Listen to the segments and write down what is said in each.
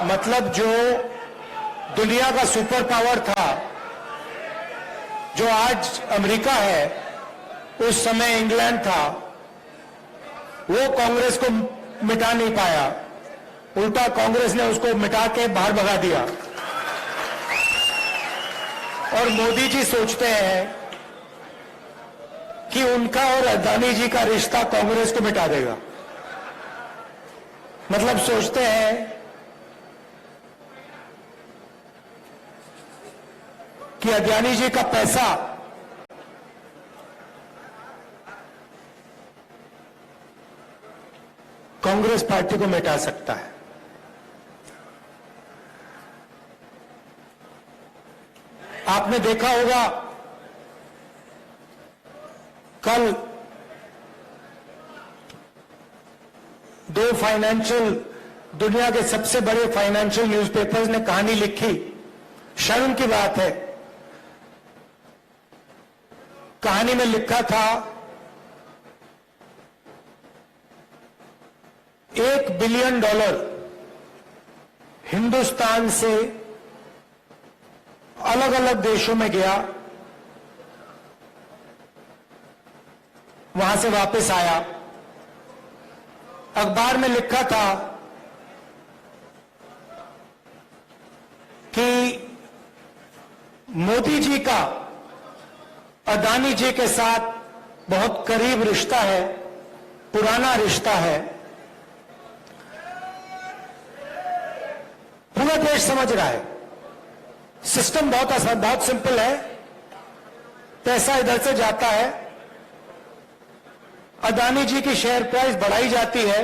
मतलब जो दुनिया का सुपर पावर था, जो आज अमेरिका है, उस समय इंग्लैंड था, वो कांग्रेस को मिटा नहीं पाया। उल्टा कांग्रेस ने उसको मिटा के बाहर भगा दिया। और मोदी जी सोचते हैं कि उनका और अदानी जी का रिश्ता कांग्रेस को मिटा देगा। मतलब सोचते हैं कि अदानी जी का पैसा कांग्रेस पार्टी को मिटा सकता है। आपने देखा होगा कल दो दुनिया के सबसे बड़े फाइनेंशियल न्यूज़पेपर्स ने कहानी लिखी। शर्म की बात है, कहानी में लिखा था $1 बिलियन हिंदुस्तान से अलग अलग देशों में गया, वहां से वापस आया। अखबार में लिखा था कि मोदी जी का अदानी जी के साथ बहुत करीब रिश्ता है, पुराना रिश्ता है। पूरा देश समझ रहा है, सिस्टम बहुत सिंपल है। पैसा इधर से जाता है, अदानी जी की शेयर प्राइस बढ़ाई जाती है,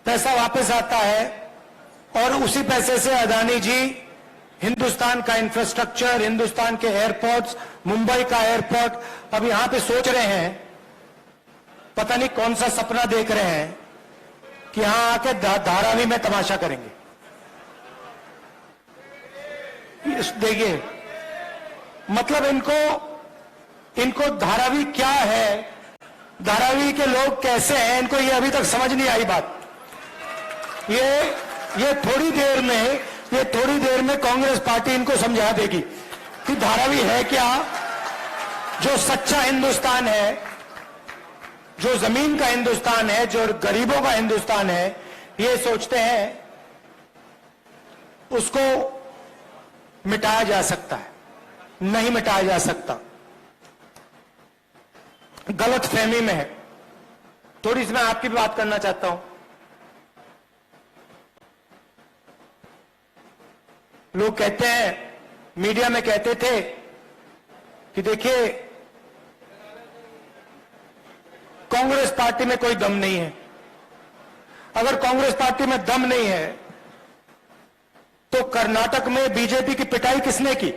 पैसा वापस आता है और उसी पैसे से अदानी जी हिंदुस्तान का इंफ्रास्ट्रक्चर, हिंदुस्तान के एयरपोर्ट्स, मुंबई का एयरपोर्ट, अब यहां पे सोच रहे हैं, पता नहीं कौन सा सपना देख रहे हैं कि यहां आके धारावी में तमाशा करेंगे। देखिए, मतलब इनको धारावी क्या है, धारावी के लोग कैसे हैं, इनको ये अभी तक समझ नहीं आई बात। ये थोड़ी देर में कांग्रेस पार्टी इनको समझा देगी कि धारावी है क्या। जो सच्चा हिंदुस्तान है, जो जमीन का हिंदुस्तान है, जो गरीबों का हिंदुस्तान है, ये सोचते हैं उसको मिटाया जा सकता है। नहीं मिटाया जा सकता, गलत फहमी में है। थोड़ी सी मैं आपकी भी बात करना चाहता हूं। लोग कहते हैं, मीडिया में कहते थे कि देखिए कांग्रेस पार्टी में कोई दम नहीं है। अगर कांग्रेस पार्टी में दम नहीं है तो कर्नाटक में बीजेपी की पिटाई किसने की?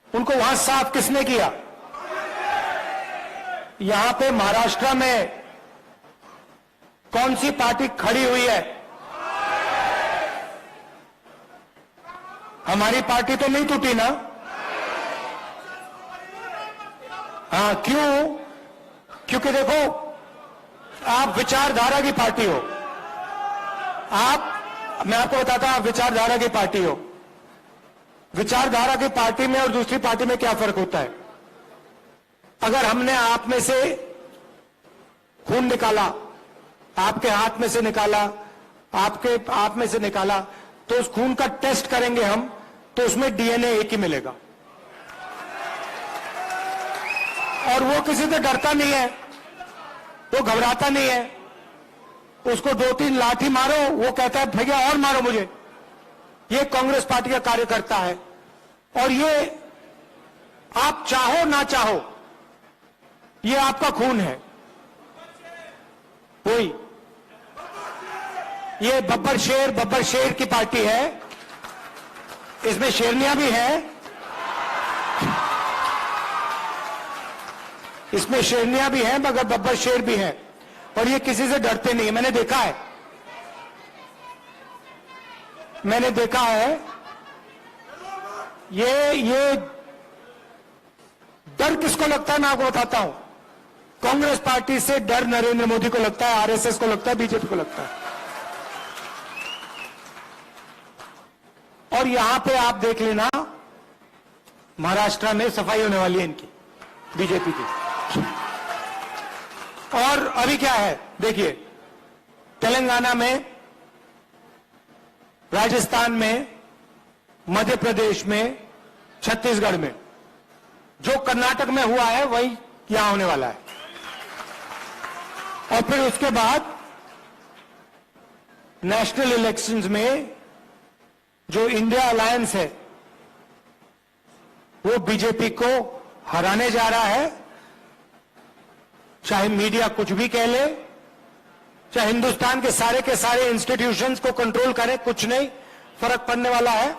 उनको वहां साफ किसने किया? यहां पे महाराष्ट्र में कौन सी पार्टी खड़ी हुई है? हमारी पार्टी तो नहीं टूटी ना। हाँ, क्यों? क्योंकि देखो, आप विचारधारा की पार्टी हो। मैं आपको बताता हूं, आप विचारधारा की पार्टी हो। विचारधारा की पार्टी में और दूसरी पार्टी में क्या फर्क होता है? अगर हमने आप में से खून निकाला, आपके हाथ में से निकाला, आपके आप में से निकाला, तो उस खून का टेस्ट करेंगे हम, तो उसमें डीएनए एक ही मिलेगा। और वो किसी से डरता नहीं है, वो घबराता नहीं है। उसको 2-3 लाठी मारो, वो कहता है भैया और मारो मुझे। ये कांग्रेस पार्टी का कार्यकर्ता है। और ये आप चाहो ना चाहो, ये आपका खून है। कोई ये बब्बर शेर की पार्टी है, इसमें शेरनियां भी हैं, इसमें शेरनियां भी हैं, मगर बब्बर शेर भी हैं। और ये किसी से डरते नहीं है। मैंने देखा है, ये डर किसको लगता है मैं आपको बताता हूं। कांग्रेस पार्टी से डर नरेंद्र मोदी को लगता है, आरएसएस को लगता है, बीजेपी को लगता है। और यहां पे आप देख लेना, महाराष्ट्र में सफाई होने वाली है इनकी, बीजेपी की। और अभी क्या है देखिए, तेलंगाना में, राजस्थान में, मध्य प्रदेश में, छत्तीसगढ़ में, जो कर्नाटक में हुआ है वही यहां होने वाला है। और फिर उसके बाद नेशनल इलेक्शंस में जो इंडिया अलायंस है वो बीजेपी को हराने जा रहा है। चाहे मीडिया कुछ भी कह ले, चाहे हिंदुस्तान के सारे इंस्टीट्यूशंस को कंट्रोल करे, कुछ नहीं फर्क पड़ने वाला है।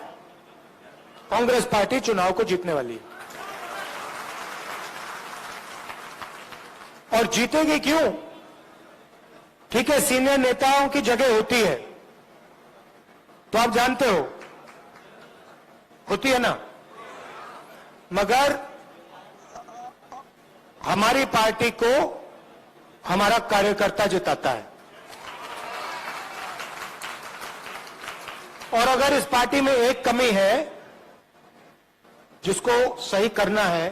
कांग्रेस पार्टी चुनाव को जीतने वाली है। और जीतेगी क्यों? ठीक है, सीनियर नेताओं की जगह होती है, तो आप जानते हो होती है ना, मगर हमारी पार्टी को हमारा कार्यकर्ता जिताता है। और अगर इस पार्टी में एक कमी है जिसको सही करना है,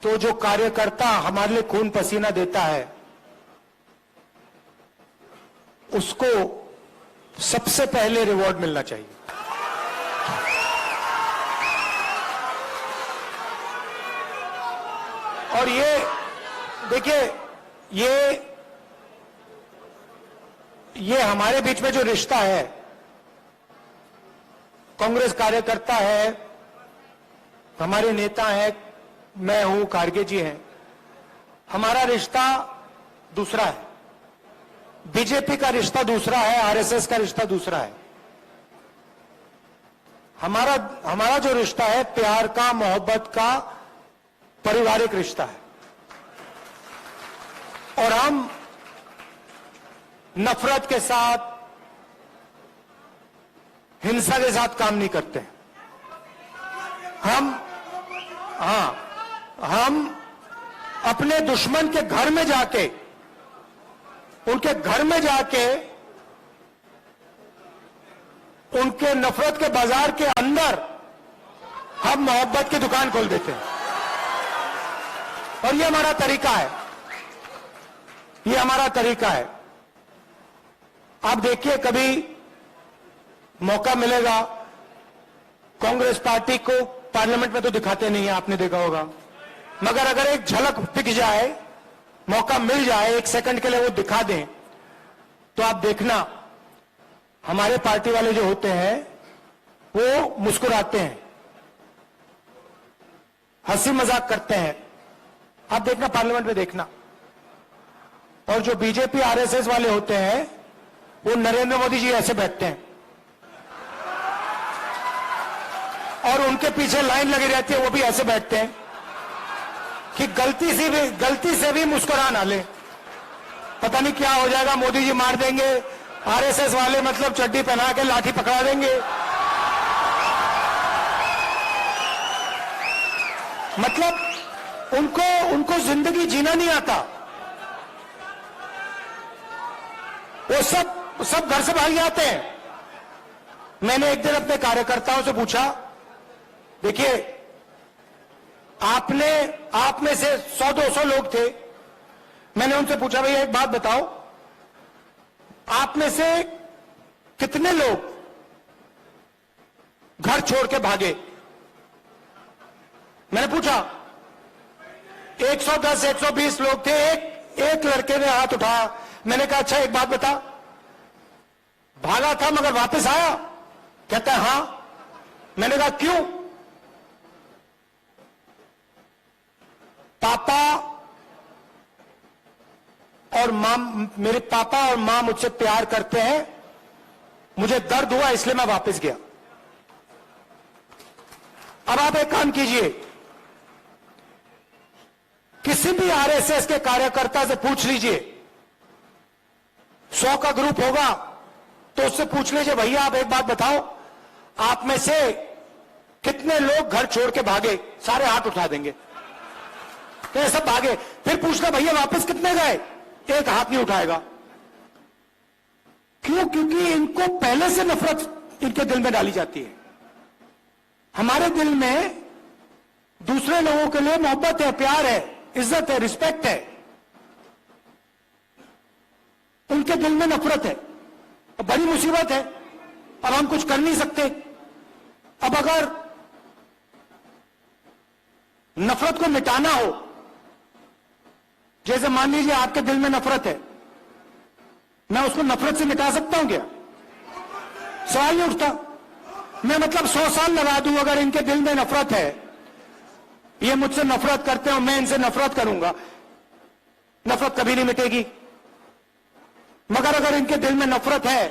तो जो कार्यकर्ता हमारे लिए खून पसीना देता है उसको सबसे पहले रिवॉर्ड मिलना चाहिए। और ये देखिए, ये हमारे बीच में जो रिश्ता है, कांग्रेस कार्यकर्ता है, हमारे नेता हैं, मैं हूं, खारगे जी हैं, हमारा रिश्ता दूसरा है। बीजेपी का रिश्ता दूसरा है, आरएसएस का रिश्ता दूसरा है। हमारा जो रिश्ता है प्यार का, मोहब्बत का, पारिवारिक रिश्ता है। और हम नफरत के साथ, हिंसा के साथ काम नहीं करते। हम अपने दुश्मन के घर में जाके, उनके घर में जाके, उनके नफरत के बाजार के अंदर हम मोहब्बत की दुकान खोल देते हैं। और ये हमारा तरीका है, ये हमारा तरीका है। आप देखिए, कभी मौका मिलेगा, कांग्रेस पार्टी को पार्लियामेंट में तो दिखाते नहीं है, आपने देखा होगा, मगर अगर एक झलक दिख जाए, मौका मिल जाए, एक सेकंड के लिए वो दिखा दें, तो आप देखना हमारे पार्टी वाले जो होते हैं वो मुस्कुराते हैं, हंसी मजाक करते हैं। आप देखना, पार्लियामेंट में देखना। और जो बीजेपी आरएसएस वाले होते हैं वो नरेंद्र मोदी जी ऐसे बैठते हैं और उनके पीछे लाइन लगी रहती है, वो भी ऐसे बैठते हैं कि गलती से भी मुस्कुरा ना ले, पता नहीं क्या हो जाएगा, मोदी जी मार देंगे, आरएसएस वाले मतलब चड्डी पहना के लाठी पकड़ा देंगे। मतलब उनको जिंदगी जीना नहीं आता। वो सब घर से भाग जाते हैं। मैंने एक दिन अपने कार्यकर्ताओं से पूछा, देखिए आप में से 100-200 लोग थे, मैंने उनसे पूछा, भैया एक बात बताओ, आप में से कितने लोग घर छोड़ के भागे? मैंने पूछा, 110-120 लोग थे। एक लड़के ने हाथ उठाया। मैंने कहा, अच्छा एक बात बता, भागा था मगर वापस आया? कहता है हां। मैंने कहा क्यों? पापा और मां, मेरे पापा और मां मुझसे प्यार करते हैं, मुझे दर्द हुआ इसलिए मैं वापस गया। अब आप एक काम कीजिए, किसी भी आरएसएस के कार्यकर्ता से पूछ लीजिए, 100 का ग्रुप होगा तो उससे पूछ लीजिए, भैया आप एक बात बताओ, आप में से कितने लोग घर छोड़ के भागे, सारे हाथ उठा देंगे, तो ये सब भागे, फिर पूछना भैया वापस कितने गए, एक हाथ नहीं उठाएगा। क्यों? क्योंकि इनको पहले से नफरत इनके दिल में डाली जाती है। हमारे दिल में दूसरे लोगों के लिए मोहब्बत है, प्यार है, इज्जत है, रिस्पेक्ट है, उनके दिल में नफरत है। अब बड़ी मुसीबत है, अब हम कुछ कर नहीं सकते। अब अगर नफरत को मिटाना हो, जैसे मान लीजिए आपके दिल में नफरत है, मैं उसको नफरत से मिटा सकता हूं क्या? सवाल नहीं उठता। मैं मतलब 100 साल लगा दूं, अगर इनके दिल में नफरत है, ये मुझसे नफरत करते हो, मैं इनसे नफरत करूंगा, नफरत कभी नहीं मिटेगी। मगर अगर इनके दिल में नफरत है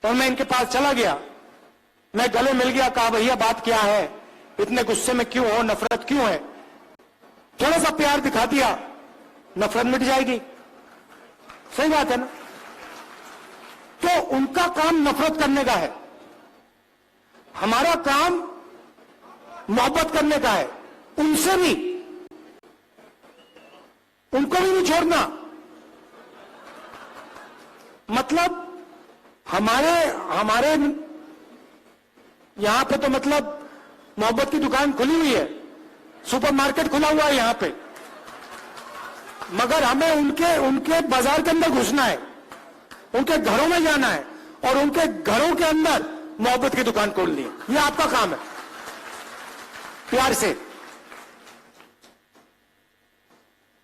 तो मैं इनके पास चला गया, मैं गले मिल गया, कहा भैया बात क्या है, इतने गुस्से में क्यों हो, नफरत क्यों है, थोड़ा सा प्यार दिखा दिया, नफरत मिट जाएगी। सही बात है ना? तो उनका काम नफरत करने का है, हमारा काम मोहब्बत करने का है। उनसे भी, उनको भी नहीं छोड़ना। मतलब हमारे यहां पे तो मतलब मोहब्बत की दुकान खुली हुई है, सुपरमार्केट खुला हुआ है यहां पे, मगर हमें उनके बाजार के अंदर घुसना है, उनके घरों में जाना है और उनके घरों के अंदर मोहब्बत की दुकान खोलनी है। यह आपका काम है, प्यार से।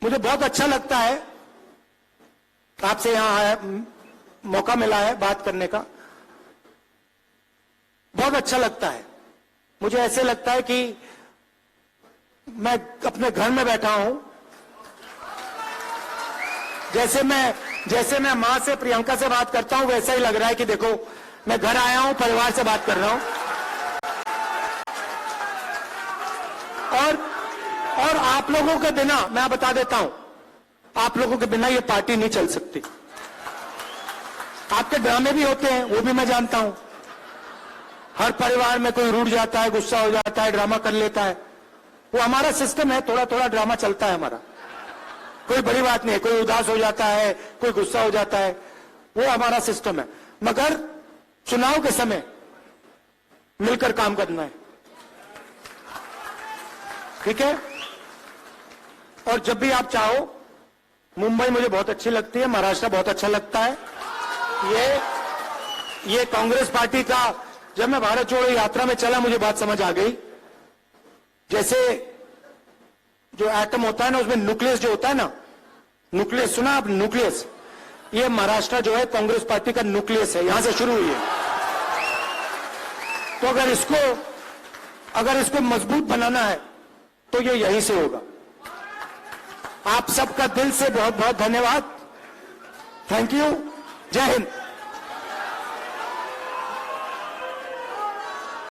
मुझे बहुत अच्छा लगता है आपसे यहां मौका मिला है बात करने का, बहुत अच्छा लगता है। मुझे ऐसे लगता है कि मैं अपने घर में बैठा हूं, जैसे मैं मां से, प्रियंका से बात करता हूं, वैसा ही लग रहा है कि देखो मैं घर आया हूं, परिवार से बात कर रहा हूं। और आप लोगों के बिना, मैं बता देता हूं, आप लोगों के बिना ये पार्टी नहीं चल सकती। आपके ड्रामे भी होते हैं, वो भी मैं जानता हूं। हर परिवार में कोई रूठ जाता है, गुस्सा हो जाता है, ड्रामा कर लेता है, वो हमारा सिस्टम है, थोड़ा थोड़ा ड्रामा चलता है हमारा, कोई बड़ी बात नहीं है। कोई उदास हो जाता है, कोई गुस्सा हो जाता है, वो हमारा सिस्टम है। मगर चुनाव के समय मिलकर काम करना है, ठीक है? और जब भी आप चाहो, मुंबई मुझे बहुत अच्छी लगती है, महाराष्ट्र बहुत अच्छा लगता है। ये कांग्रेस पार्टी का, जब मैं भारत जोड़ो यात्रा में चला, मुझे बात समझ आ गई। जैसे जो एटम होता है ना, उसमें न्यूक्लियस जो होता है ना, न्यूक्लियस सुना आप? न्यूक्लियस, ये महाराष्ट्र जो है कांग्रेस पार्टी का न्यूक्लियस है, यहां से शुरू हुई है। तो अगर इसको मजबूत बनाना है तो ये यहीं से होगा। आप सबका दिल से बहुत बहुत धन्यवाद। Thank you. जय हिंद।